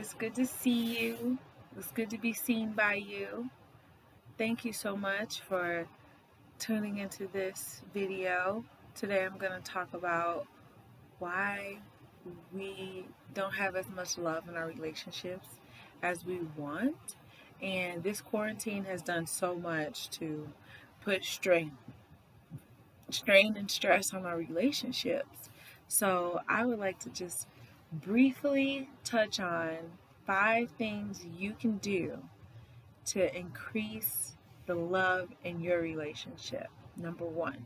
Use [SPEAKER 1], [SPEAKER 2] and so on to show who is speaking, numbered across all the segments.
[SPEAKER 1] It's good to see you. It's good to be seen by you. Thank you so much for tuning into this video. Today I'm going to talk about why we don't have as much love in our relationships as we want. And this quarantine has done so much to put strain and stress on our relationships. So I would like to just briefly touch on 5 things you can do to increase the love in your relationship. Number one,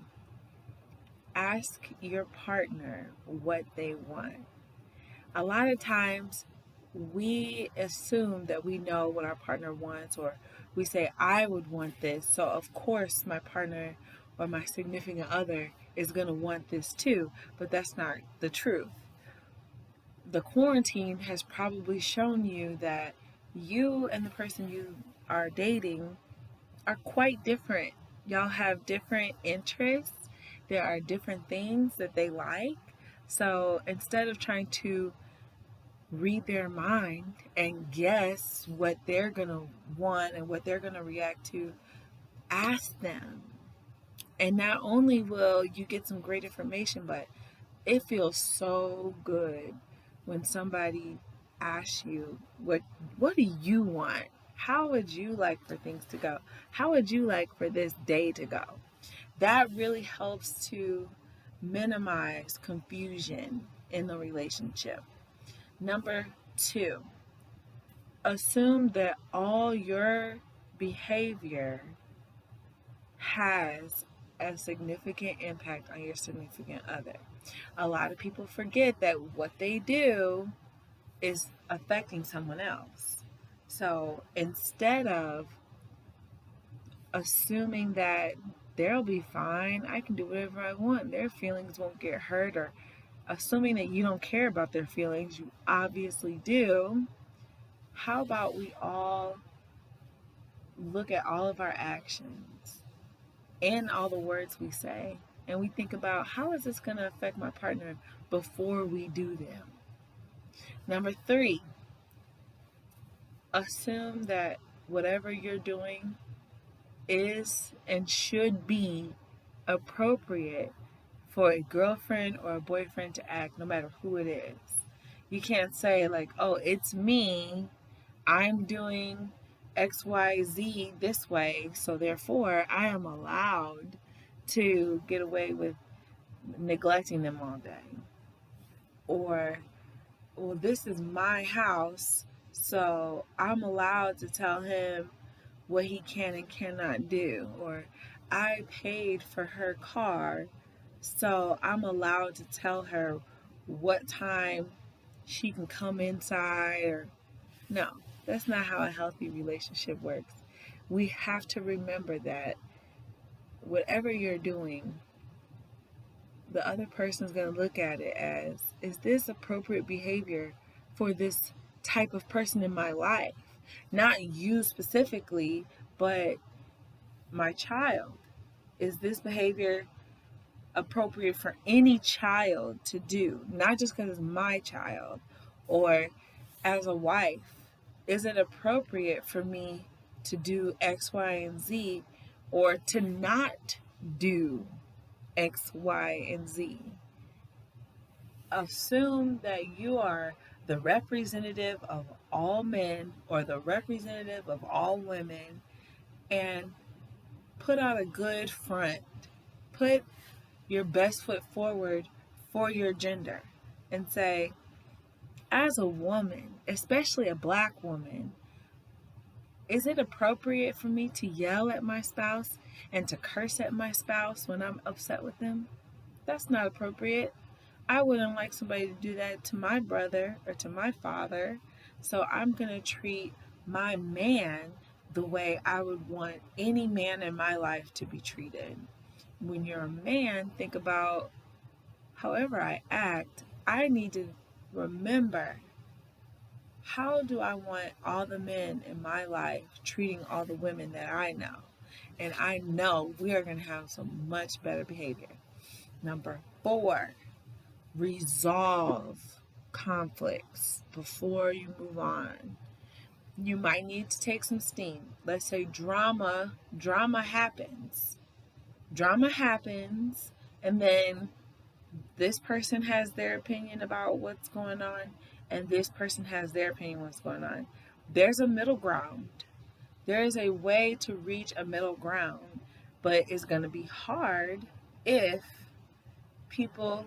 [SPEAKER 1] ask your partner what they want. A lot of times we assume that we know what our partner wants, or we say, I would want this. So, of course, my partner or my significant other is going to want this too. But that's not the truth. The quarantine has probably shown you that you and the person you are dating are quite different. Y'all have different interests, there are different things that they like. So, instead of trying to read their mind and guess what they're going to want and what they're going to react to, ask them. And not only will you get some great information, but it feels so good when somebody asks you, what do you want? How would you like for things to go? How would you like for this day to go? That really helps to minimize confusion in the relationship. Number two, assume that all your behavior has a significant impact on your significant other. A lot of people forget that what they do is affecting someone else. So instead of assuming that they'll be fine, I can do whatever I want, their feelings won't get hurt, or assuming that you don't care about their feelings, you obviously do. How about we all look at all of our actions and all the words we say, and we think about, how is this going to affect my partner before we do them? Number three, assume that whatever you're doing is and should be appropriate for a girlfriend or a boyfriend to act, no matter who it is. You can't say, like, oh, it's me, I'm doing XYZ this way, so therefore I am allowed to get away with neglecting them all day. Or, well, this is my house, so I'm allowed to tell him what he can and cannot do. Or, I paid for her car, so I'm allowed to tell her what time she can come inside. Or, no, that's not how a healthy relationship works. We have to remember that whatever you're doing, the other person's going to look at it as, is this appropriate behavior for this type of person in my life? Not you specifically, but my child. Is this behavior appropriate for any child to do? Not just because it's my child. Or as a wife, is it appropriate for me to do X, Y, and Z, or to not do X, Y, and Z? Assume that you are the representative of all men or the representative of all women, and put out a good front. Put your best foot forward for your gender and say, as a woman, especially a black woman, is it appropriate for me to yell at my spouse and to curse at my spouse when I'm upset with them? That's not appropriate. I wouldn't like somebody to do that to my brother or to my father. So I'm going to treat my man the way I would want any man in my life to be treated. When you're a man, think about, however I act, I need to remember, how do I want all the men in my life treating all the women that I know? And I know we are going to have some much better behavior. Number four, resolve. conflicts before you move on. You might need to take some steam. Let's say drama happens. Drama happens, and then this person has their opinion about what's going on, and this person has their opinion what's going on. There's a middle ground. There is a way to reach a middle ground, but it's going to be hard if people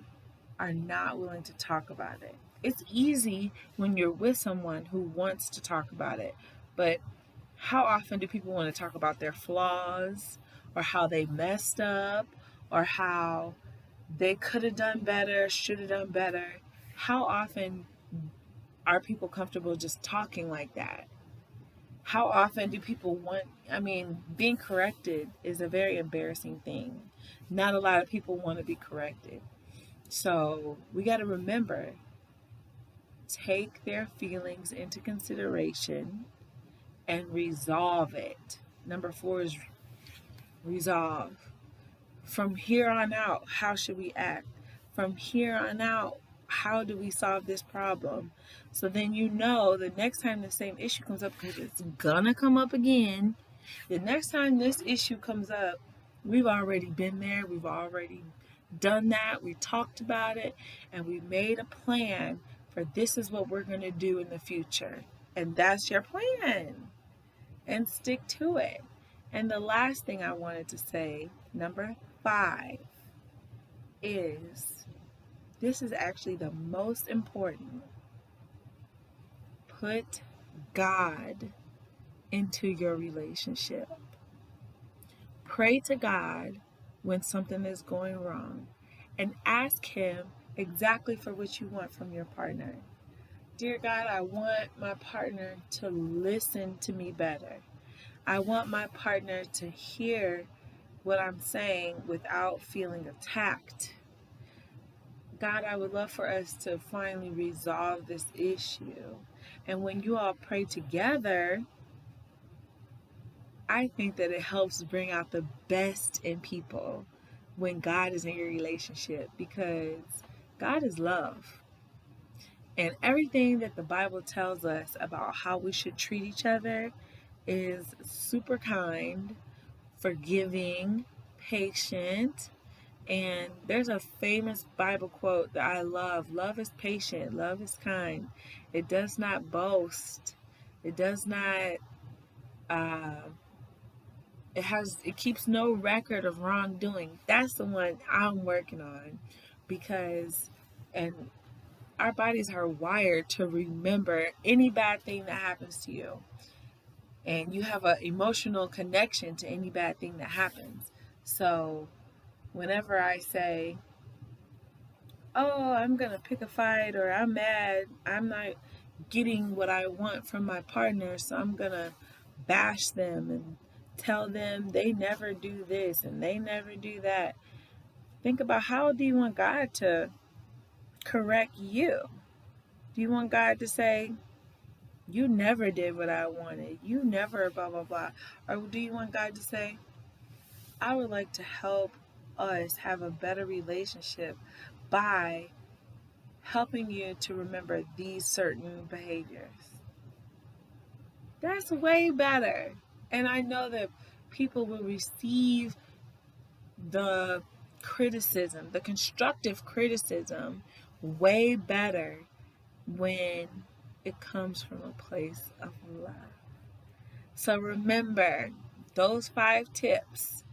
[SPEAKER 1] are not willing to talk about it. It's easy when you're with someone who wants to talk about it, but how often do people want to talk about their flaws or how they messed up or how they could have done better, should have done better? How often are people comfortable just talking like that? How often do people want, being corrected is a very embarrassing thing. Not a lot of people want to be corrected. So we got to remember, take their feelings into consideration and resolve it. Number 4 is resolve. From here on out, how should we act? From here on out, how do we solve this problem? So then you know the next time the same issue comes up, because it's gonna come up again, the next time this issue comes up, we've already been there, we've already done that, we talked about it, and we made a plan for this is what we're gonna do in the future. And that's your plan. And stick to it. And the last thing I wanted to say, number 5, is this is actually the most important. Put God into your relationship. Pray to God when something is going wrong and ask Him exactly for what you want from your partner. Dear God, I want my partner to listen to me better. I want my partner to hear what I'm saying without feeling attacked. God, I would love for us to finally resolve this issue. And when you all pray together, I think that it helps bring out the best in people when God is in your relationship, because God is love. And everything that the Bible tells us about how we should treat each other is super kind, forgiving, patient. And there's a famous Bible quote that I love. Love is patient. Love is kind. It does not boast. It does not, it keeps no record of wrongdoing. That's the one I'm working on, because, and our bodies are wired to remember any bad thing that happens to you. And you have an emotional connection to any bad thing that happens. So whenever I say, oh, I'm going to pick a fight, or I'm mad, I'm not getting what I want from my partner, so I'm going to bash them and tell them they never do this and they never do that. Think about, how do you want God to correct you? Do you want God to say, you never did what I wanted, you never blah, blah, blah? Or do you want God to say, I would like to help us have a better relationship by helping you to remember these certain behaviors? That's way better. And I know that people will receive the criticism, the constructive criticism, way better when it comes from a place of love. So remember those 5 tips.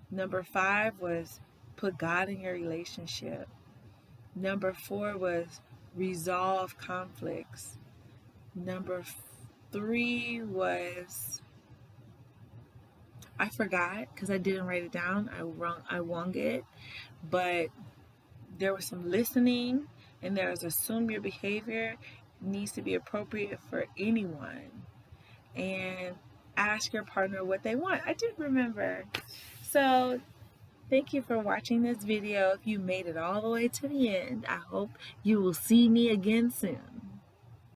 [SPEAKER 1] Number 5 was put God in your relationship. Number 4 was resolve conflicts. Number 3 was, I forgot because I didn't write it down. I wrung it. But there was some listening, and there was assume your behavior needs to be appropriate for anyone. And ask your partner what they want. I did remember. So thank you for watching this video. If you made it all the way to the end, I hope you will see me again soon.